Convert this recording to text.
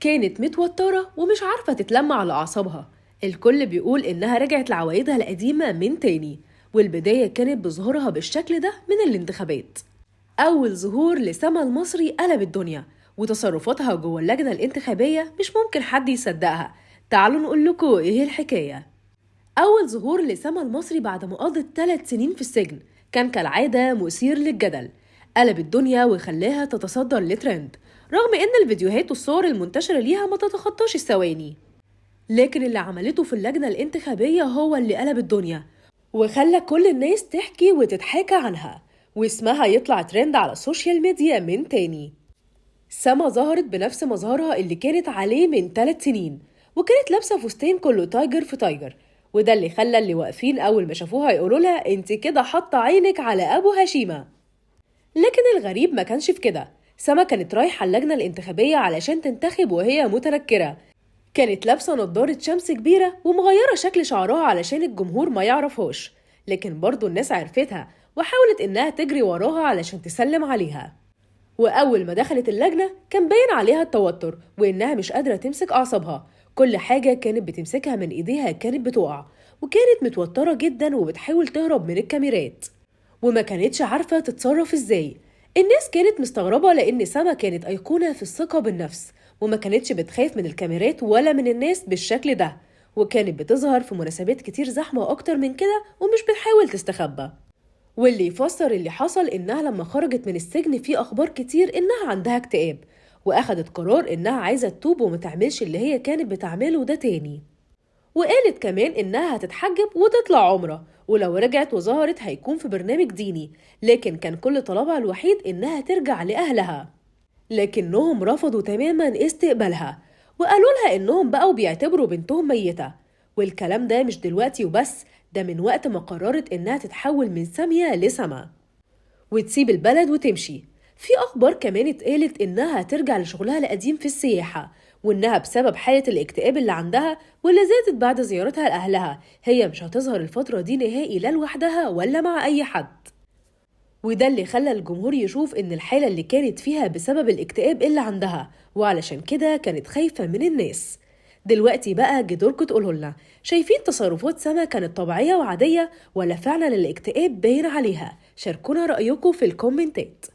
كانت متوترة ومش عارفة تتلم على أعصابها. الكل بيقول إنها رجعت لعوايدها القديمة من تاني، والبداية كانت بظهورها بالشكل ده من الانتخابات. أول ظهور لسما المصري قلب الدنيا، وتصرفاتها جوه اللجنة الانتخابية مش ممكن حد يصدقها. تعالوا نقول لكم إيه الحكاية. أول ظهور لسما المصري بعد ما قضت 3 سنين في السجن كان كالعادة مثير للجدل، قلب الدنيا وخلاها تتصدر لترند، رغم إن الفيديوهات والصور المنتشرة ليها ما تتخطاش الثواني. لكن اللي عملته في اللجنة الانتخابية هو اللي قلب الدنيا، وخلى كل الناس تحكي وتتحاكى عنها، واسمها يطلع ترند على السوشيال ميديا من تاني. سما ظهرت بنفس مظهرها اللي كانت عليه من 3 سنين، وكانت لابسة فستان كله تايجر في تايجر، وده اللي خلى اللي واقفين أول ما شافوها يقولوا لها انت كده حاطة عينك على أبو هشيمة. لكن الغريب ما كانش في كده. سما كانت رايحة اللجنة الانتخابية علشان تنتخب وهي متنكرة، كانت لابسة نضارة شمس كبيرة ومغيرة شكل شعرها علشان الجمهور ما يعرفهاش، لكن برضو الناس عرفتها وحاولت إنها تجري وراها علشان تسلم عليها. وأول ما دخلت اللجنة كان باين عليها التوتر وإنها مش قادرة تمسك أعصابها، كل حاجة كانت بتمسكها من إيديها كانت بتقع، وكانت متوترة جدا وبتحاول تهرب من الكاميرات، وما كانتش عارفة تتصرف إزاي. الناس كانت مستغربة لأن سما كانت أيقونة في الثقة بالنفس، وما كانتش بتخاف من الكاميرات ولا من الناس بالشكل ده، وكانت بتظهر في مناسبات كتير زحمة أكتر من كده ومش بتحاول تستخبى. واللي يفسر اللي حصل إنها لما خرجت من السجن في أخبار كتير إنها عندها اكتئاب، وأخدت قرار إنها عايزة تتوب وما تعملش اللي هي كانت بتعمله ده تاني. وقالت كمان إنها هتتحجب وتطلع عمرة، ولو رجعت وظهرت هيكون في برنامج ديني، لكن كان كل طلبها الوحيد إنها ترجع لأهلها، لكنهم رفضوا تماما استقبالها، وقالوا لها إنهم بقوا بيعتبروا بنتهم ميتة. والكلام ده مش دلوقتي وبس، ده من وقت ما قررت إنها تتحول من سامية لسما وتسيب البلد وتمشي. في أخبار كمان اتقالت إنها هترجع لشغلها القديم في السياحة، وإنها بسبب حالة الاكتئاب اللي عندها واللي زادت بعد زيارتها لأهلها هي مش هتظهر الفترة دي نهائي لا لوحدها ولا مع أي حد. وده اللي خلى الجمهور يشوف إن الحالة اللي كانت فيها بسبب الاكتئاب اللي عندها، وعلشان كده كانت خايفة من الناس. دلوقتي بقى جدوركم تقولولنا، شايفين تصرفات سما كانت طبيعية وعادية ولا فعلا الاكتئاب باين عليها؟ شاركونا رأيكم في الكومنتات.